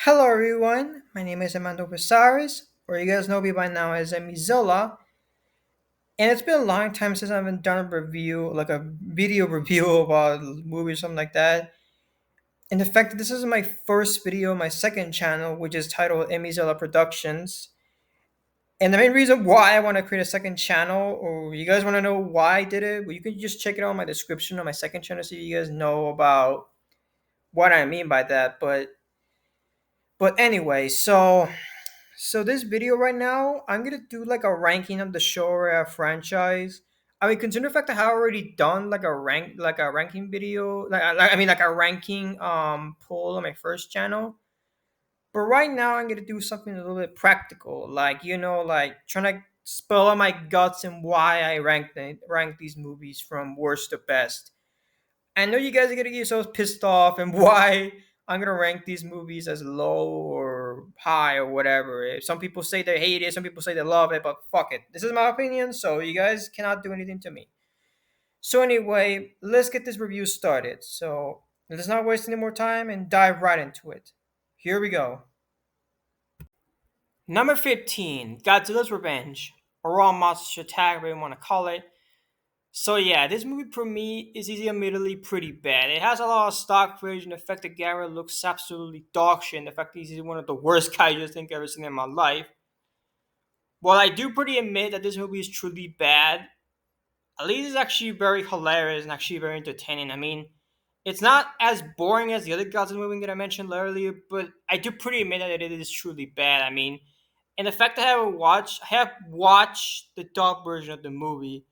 Hello everyone, my name is Amando Visaris, or you guys know me by now as Emizilla, and it's been a long time since I've done a review, like a video review about a movie or something like that. And the fact that this is my first video on my second channel, which is titled Emizilla Productions. And the main reason why I want to create a second channel, or you guys want to know why I did it, well, you can just check it out in my description on my second channel so you guys know about what I mean by that. But anyway, so this video right now, I'm gonna do like a ranking of the Showa franchise. I mean, consider the fact that I have already done like a ranking video, like a ranking poll on my first channel. But right now, I'm gonna do something a little bit practical, like like trying to spill out my guts and why I rank these movies from worst to best. I know you guys are gonna get so pissed off and why I'm gonna rank these movies as low or high or whatever. Some people say they hate it, some people say they love it, but fuck it. This is my opinion, so you guys cannot do anything to me. So anyway, let's get this review started. So let's not waste any more time and dive right into it. Here we go. Number 15, Godzilla's Revenge, or Raw Monster Attack, whatever you want to call it. So yeah, this movie for me is easy admittedly pretty bad. It has a lot of stock footage, and the fact that Garrett looks absolutely dog shit, and the fact that he's one of the worst kaiju I think I've ever seen in my life. While I do pretty admit that this movie is truly bad, at least it's actually very hilarious and actually very entertaining. I mean, it's not as boring as the other Godzilla movie that I mentioned earlier, but I do pretty admit that it is truly bad. I mean, and the fact that I have watched the dub version of the movie,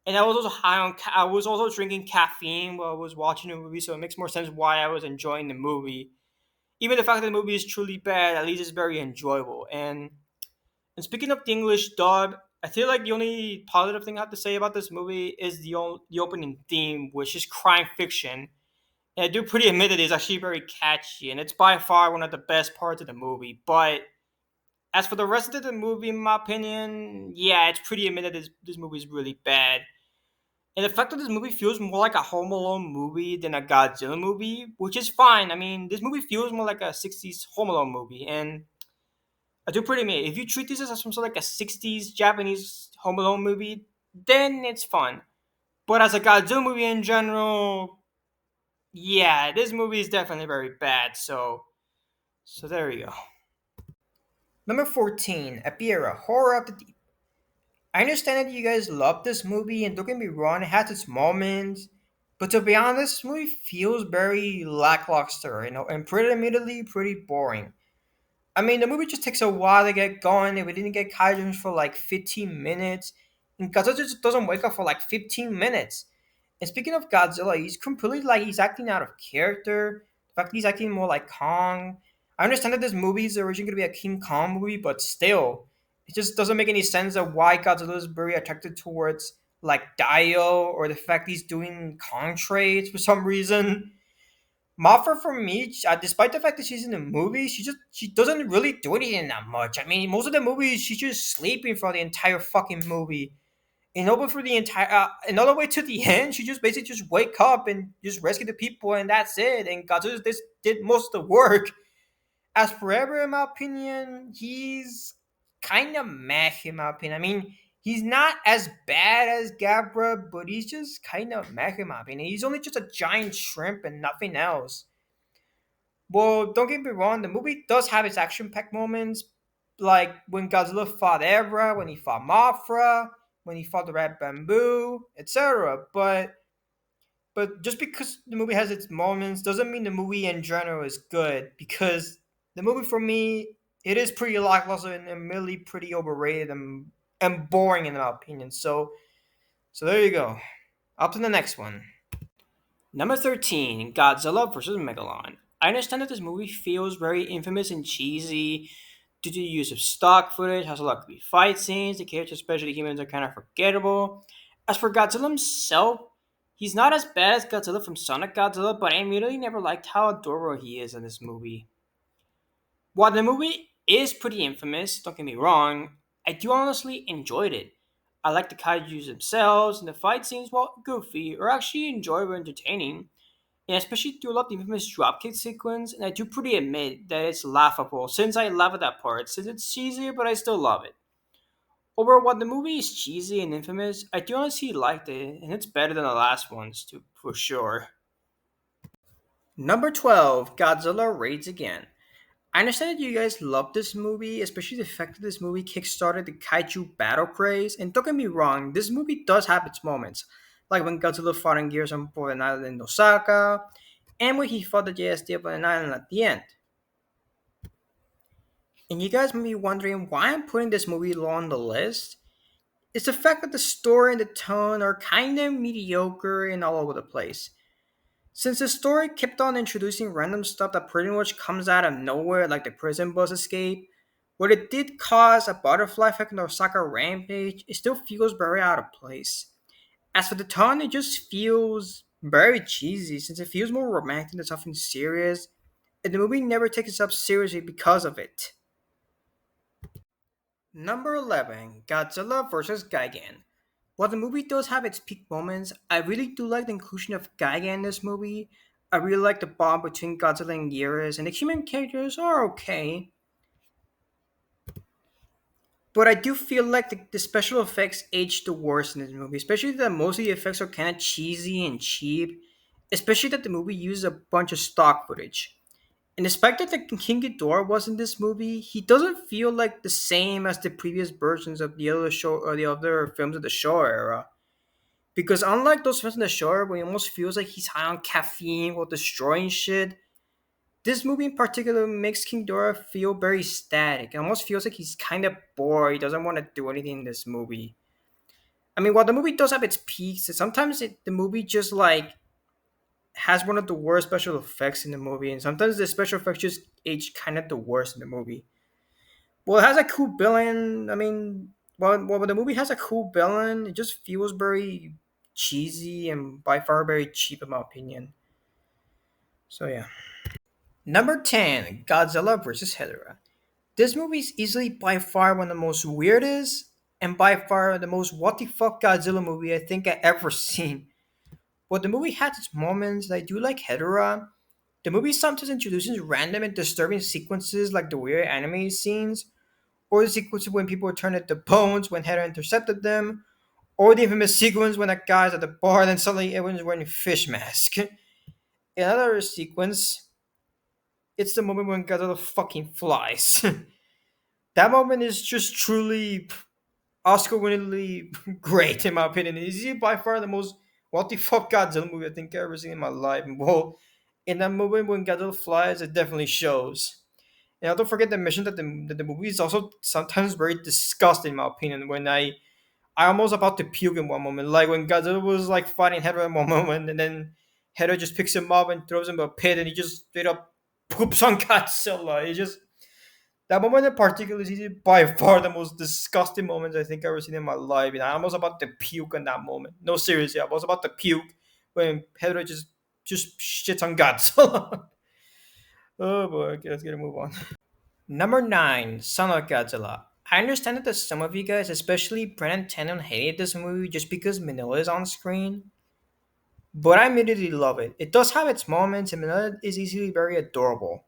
and I was also high on. I was also drinking caffeine while I was watching the movie, so it makes more sense why I was enjoying the movie. Even the fact that the movie is truly bad, at least it's very enjoyable. And speaking of the English dub, I feel like the only positive thing I have to say about this movie is the opening theme, which is crime fiction. And I do pretty admit it is actually very catchy, and it's by far one of the best parts of the movie. But as for the rest of the movie, in my opinion, yeah, it's pretty admitted this movie is really bad. And the fact that this movie feels more like a Home Alone movie than a Godzilla movie, which is fine. I mean, this movie feels more like a 60s Home Alone movie. And I do pretty mean, if you treat this as some sort of like a 60s Japanese Home Alone movie, then it's fun. But as a Godzilla movie in general, yeah, this movie is definitely very bad. So there you go. Number 14, Apira, Horror of the Deep. I understand that you guys love this movie, and don't get me wrong, it has its moments. But to be honest, this movie feels very lackluster, and pretty admittedly pretty boring. I mean, the movie just takes a while to get going, and we didn't get kaiju for like 15 minutes. And Godzilla just doesn't wake up for like 15 minutes. And speaking of Godzilla, he's completely like he's acting out of character. The fact that he's acting more like Kong. I understand that this movie is originally going to be a King Kong movie, but still, it just doesn't make any sense of why Godzilla is very attracted towards like Dio or the fact he's doing Kong trades for some reason. Moffat for me, despite the fact that she's in the movie, she doesn't really do anything that much. I mean, most of the movies she's just sleeping for the entire fucking movie. And over for the entire, and all the way to the end, she just basically just wake up and just rescue the people, and that's it. And Godzilla this did most of the work. As forever, in my opinion, he's kind of meh. In my opinion, I mean, he's not as bad as Gabra, but he's just kind of meh. In my opinion, he's only just a giant shrimp and nothing else. Well, don't get me wrong, the movie does have its action-packed moments, like when Godzilla fought Ebra, when he fought Mothra, when he fought the Red Bamboo, etc. But just because the movie has its moments doesn't mean the movie in general is good. Because the movie for me, it is pretty lackluster and really pretty overrated and boring in my opinion. So there you go. Up to the next one. Number 13, Godzilla vs. Megalon. I understand that this movie feels very infamous and cheesy due to the use of stock footage, has a lot of fight scenes, the characters, especially humans, are kind of forgettable. As for Godzilla himself, he's not as bad as Godzilla from Sonic Godzilla, but I really never liked how adorable he is in this movie. While the movie is pretty infamous, don't get me wrong, I do honestly enjoyed it. I like the kaijus themselves, and the fight scenes, while goofy, are actually enjoyable and entertaining. And especially do love the infamous dropkick sequence, and I do pretty admit that it's laughable since I laugh at that part, since it's cheesy, but I still love it. Over what the movie is cheesy and infamous, I do honestly like it, and it's better than the last ones, too, for sure. Number 12, Godzilla Raids Again. I understand that you guys love this movie, especially the fact that this movie kickstarted the kaiju battle craze. And don't get me wrong, this movie does have its moments, like when Godzilla fought in Gears on an island in Osaka, and when he fought the JSD up on an island at the end. And you guys may be wondering why I'm putting this movie low on the list. It's the fact that the story and the tone are kind of mediocre and all over the place. Since the story kept on introducing random stuff that pretty much comes out of nowhere, like the prison bus escape, what it did cause a butterfly effect in the Osaka rampage, it still feels very out of place. As for the tone, it just feels very cheesy since it feels more romantic than something serious, and the movie never takes itself seriously because of it. Number 11, Godzilla vs. Gigan. While the movie does have its peak moments, I really do like the inclusion of Gigan in this movie. I really like the bond between Godzilla and Geras, and the human characters are okay. But I do feel like the special effects aged the worst in this movie, especially that most of the effects are kind of cheesy and cheap, especially that the movie uses a bunch of stock footage. And despite that the King Ghidorah was in this movie, he doesn't feel like the same as the previous versions of the other show or the other films of the Showa era. Because unlike those films in the Showa, where he almost feels like he's high on caffeine while destroying shit, this movie in particular makes King Dora feel very static. It almost feels like he's kind of bored. He doesn't want to do anything in this movie. I mean, while the movie does have its peaks, sometimes the movie just like has one of the worst special effects in the movie, and sometimes the special effects just age kind of the worst in the movie. Well, it has a cool villain. I mean, while the movie has a cool villain, it just feels very cheesy and by far very cheap, in my opinion. So yeah. Number 10, Godzilla vs. Hedorah. This movie is easily by far one of the most weirdest and by far the most what the fuck Godzilla movie I think I ever seen. But the movie has its moments. I do like Hedorah. The movie sometimes introduces random and disturbing sequences like the weird anime scenes, or the sequence when people turn into bones when Hedorah intercepted them, or the infamous sequence when a guy's at the bar and then suddenly everyone's wearing a fish mask. Another sequence, it's the moment when Godzilla fucking flies. That moment is just truly Oscar-winningly great in my opinion. It's by far the most what the fuck Godzilla movie I think I've ever seen in my life. And well, in that moment when Godzilla flies, it definitely shows. And don't forget to mention that the movie is also sometimes very disgusting in my opinion. When I almost about to puke in one moment, like when Godzilla was like fighting Hedorah in one moment, and then Hedorah just picks him up and throws him in a pit, and he just straight up poops on Godzilla. It just that moment in particular is by far the most disgusting moments I think I've ever seen in my life. And I almost about to puke in that moment. No, seriously, I was about to puke when Pedro just shits on Godzilla. Oh boy, okay, let's get a move on. Number 9, Son of Godzilla. I understand that some of you guys, especially Brennan Tannen, hated this movie just because Manila is on screen, but I immediately love it. It does have its moments, and Manila is easily very adorable.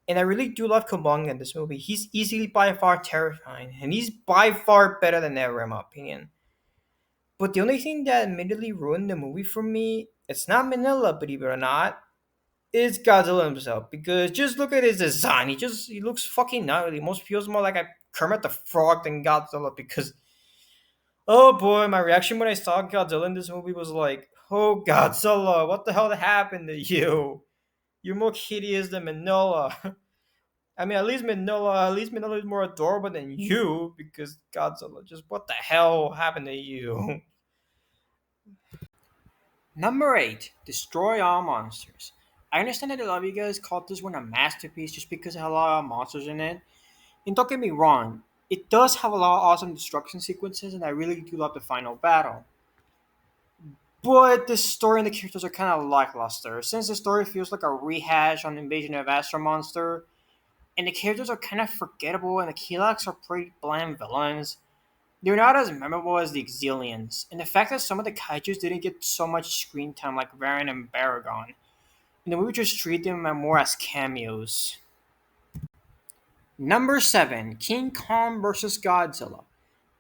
And I really do love Killmonger in this movie. He's easily by far terrifying, and he's by far better than ever, in my opinion. But the only thing that admittedly ruined the movie for me, it's not Manila, believe it or not, it's Godzilla himself. Because just look at his design. He looks fucking gnarly. Almost feels more like a Kermit the Frog than Godzilla. Because oh boy, my reaction when I saw Godzilla in this movie was like, oh Godzilla, what the hell happened to you? You're more hideous than Manila. I mean, at least Manila is more adorable than you because Godzilla. Just what the hell happened to you? Number 8, Destroy All Monsters. I understand that a lot of you guys called this one a masterpiece just because it had a lot of monsters in it. And don't get me wrong, it does have a lot of awesome destruction sequences, and I really do love the final battle. But the story and the characters are kind of lackluster. Since the story feels like a rehash on Invasion of Astro Monster, and the characters are kind of forgettable, and the Keylocks are pretty bland villains. They're not as memorable as the Exilians, and the fact that some of the kaijus didn't get so much screen time like Varan and Baragon. the movie just treat them more as cameos. Number 7, King Kong vs. Godzilla.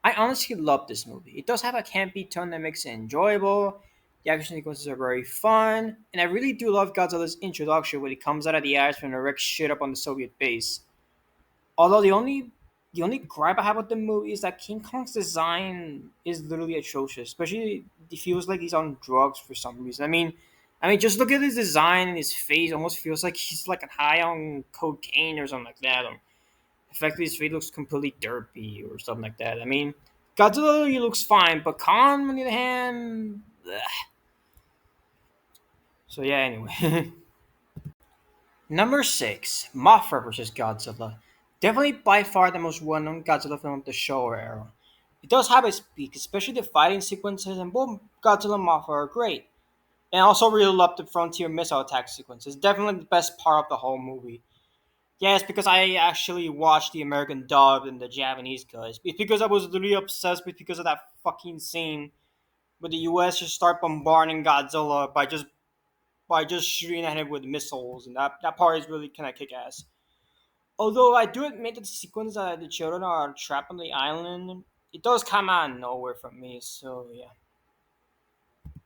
I honestly love this movie. It does have a campy tone that makes it enjoyable. The action sequences are very fun, and I really do love Godzilla's introduction when he comes out of the ice from the wrecked shit up on the Soviet base. Although the only gripe I have with the movie is that King Kong's design is literally atrocious. Especially it feels like he's on drugs for some reason. I mean, just look at his design and his face. Almost feels like he's like high on cocaine or something like that. Effectively, his face looks completely derpy or something like that. I mean, Godzilla he looks fine, but Kong on the other hand. Ugh. So yeah. Anyway, number 6, Mothra vs. Godzilla. Definitely by far the most well-known Godzilla film of the Showa era. It does have its peak, especially the fighting sequences, and both Godzilla and Mothra are great. And I also really love the frontier missile attack sequence. It's definitely the best part of the whole movie. Yes, because I actually watched the American dub and the Japanese cut. It's because I was literally obsessed with because of that fucking scene where the US just start bombarding Godzilla by just shooting at him with missiles, and that part is really kind of kick ass. Although I do admit that the sequence that the children are trapped on the island, it does come out of nowhere from me. So yeah.